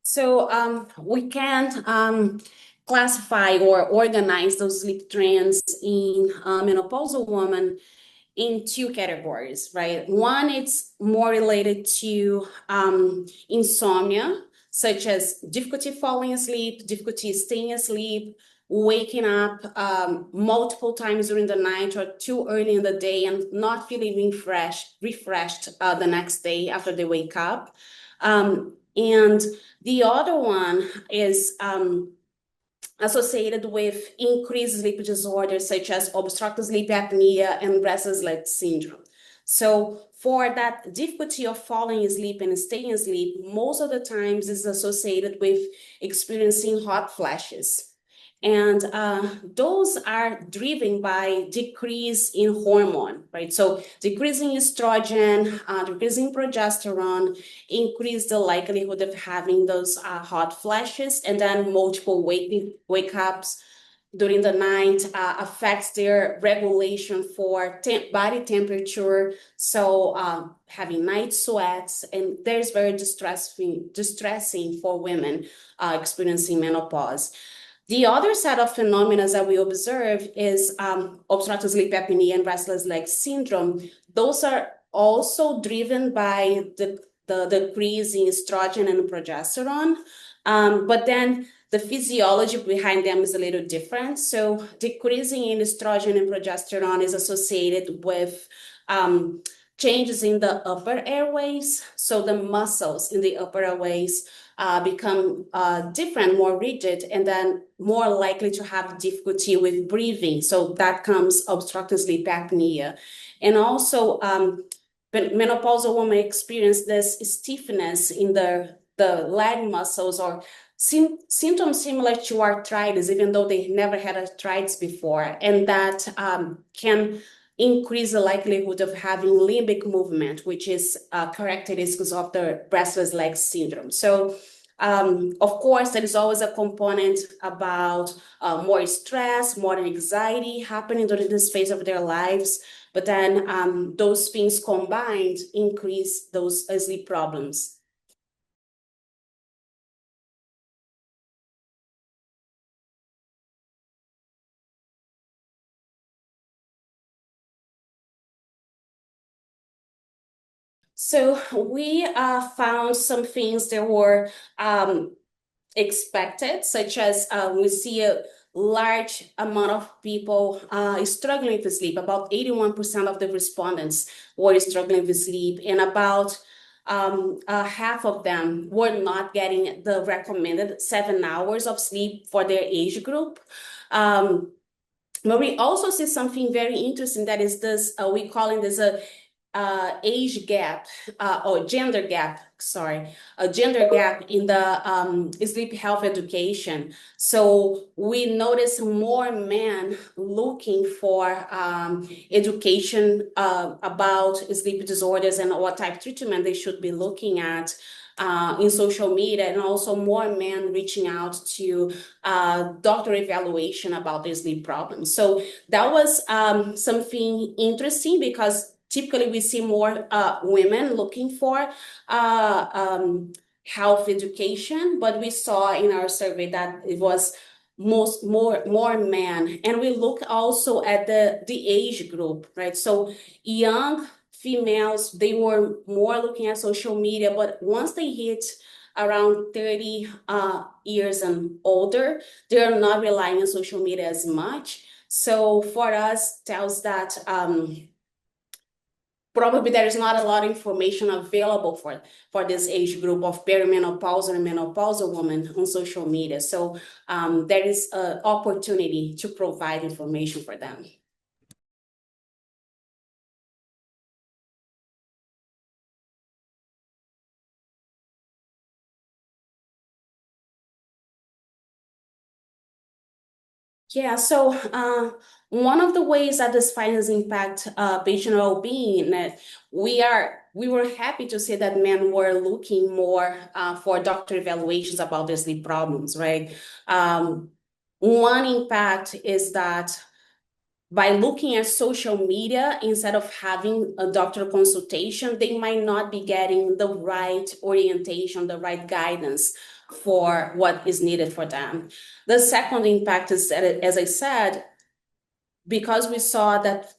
So we can classify or organize those sleep trends in menopausal woman in two categories, right? One, it's more related to insomnia, such as difficulty falling asleep, difficulty staying asleep, waking up multiple times during the night or too early in the day and not feeling refreshed the next day after they wake up. And the other one is associated with increased sleep disorders such as obstructive sleep apnea and restless leg syndrome. So for that difficulty of falling asleep and staying asleep, most of the times is associated with experiencing hot flashes. And those are driven by decrease in hormone, right? So decreasing estrogen, decreasing progesterone, increase the likelihood of having those hot flashes, and then multiple wake ups during the night affects their regulation for body temperature. So having night sweats, and there's very distressing for women experiencing menopause. The other set of phenomena that we observe is obstructive sleep apnea and restless leg syndrome. Those are also driven by the decrease in estrogen and progesterone, but then the physiology behind them is a little different. So decreasing in estrogen and progesterone is associated with changes in the upper airways. So the muscles in the upper airways become different, more rigid, and then more likely to have difficulty with breathing. So that comes obstructive sleep apnea. And also, menopausal women experience this stiffness in the leg muscles or symptoms similar to arthritis, even though they never had arthritis before. And that can increase the likelihood of having limbic movement, which is characteristics of the restless leg syndrome. So, of course, there is always a component about more stress, more anxiety happening during this phase of their lives. But then those things combined increase those sleep problems. So we found some things that were expected, such as we see a large amount of people struggling with sleep. About 81% of the respondents were struggling with sleep, and about half of them were not getting the recommended 7 hours of sleep for their age group. But we also see something very interesting that is this, we calling this a age gap or gender gap, sorry, a gender gap in the sleep health education. So we notice more men looking for education about sleep disorders and what type of treatment they should be looking at in social media, and also more men reaching out to doctor evaluation about their sleep problems. So that was something interesting because typically we see more women looking for health education, but we saw in our survey that it was more men. And we look also at the age group, right? So young females, they were more looking at social media, but once they hit around 30 years and older, they're not relying on social media as much. So for us, tells that probably there is not a lot of information available for this age group of perimenopausal and menopausal women on social media. So there is an opportunity to provide information for them. Yeah, so one of the ways that this findings impact patient well-being, that we were happy to see that men were looking more for doctor evaluations about their sleep problems, right? One impact is that by looking at social media, instead of having a doctor consultation, they might not be getting the right orientation, the right guidance for what is needed for them. The second impact is that, as I said, because we saw that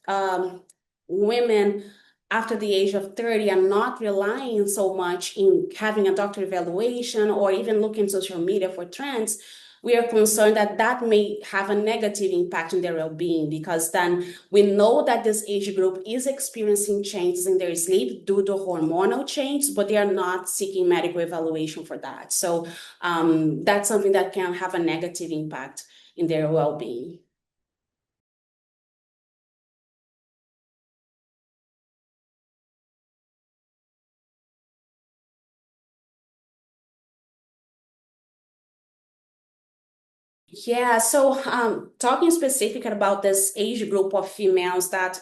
women after the age of 30 are not relying so much in having a doctor evaluation or even looking social media for trends, we are concerned that that may have a negative impact on their well-being, because then we know that this age group is experiencing changes in their sleep due to hormonal change, but they are not seeking medical evaluation for that. So that's something that can have a negative impact in their well-being. Yeah, so talking specific about this age group of females that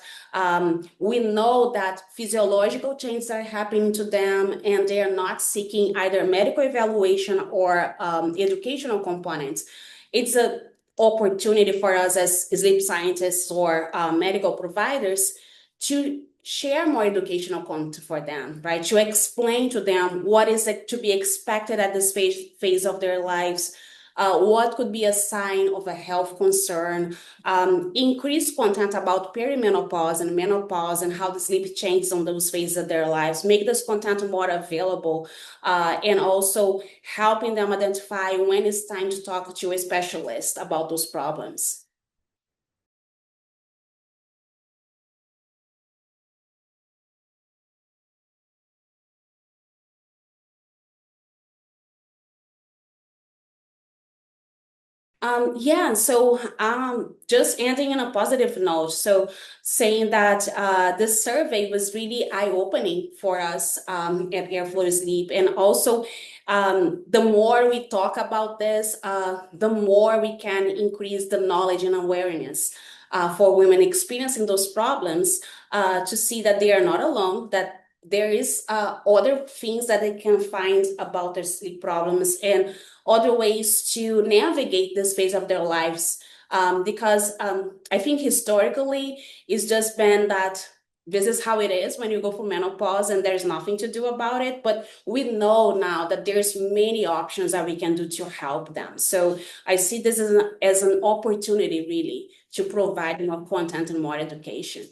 we know that physiological changes are happening to them and they are not seeking either medical evaluation or educational components. It's an opportunity for us as sleep scientists or medical providers to share more educational content for them, right? To explain to them what is to be expected at this phase of their lives, what could be a sign of a health concern, increase content about perimenopause and menopause and how the sleep changes on those phases of their lives, make this content more available, and also helping them identify when it's time to talk to a specialist about those problems. Yeah, so just ending on a positive note. So saying that this survey was really eye-opening for us at Airflow Sleep. And also, the more we talk about this, the more we can increase the knowledge and awareness for women experiencing those problems, to see that they are not alone, that there is other things that they can find about their sleep problems and other ways to navigate this phase of their lives. Because I think historically it's just been that this is how it is when you go for menopause and there's nothing to do about it. But we know now that there's many options that we can do to help them. So I see this as an opportunity really to provide more content and more education.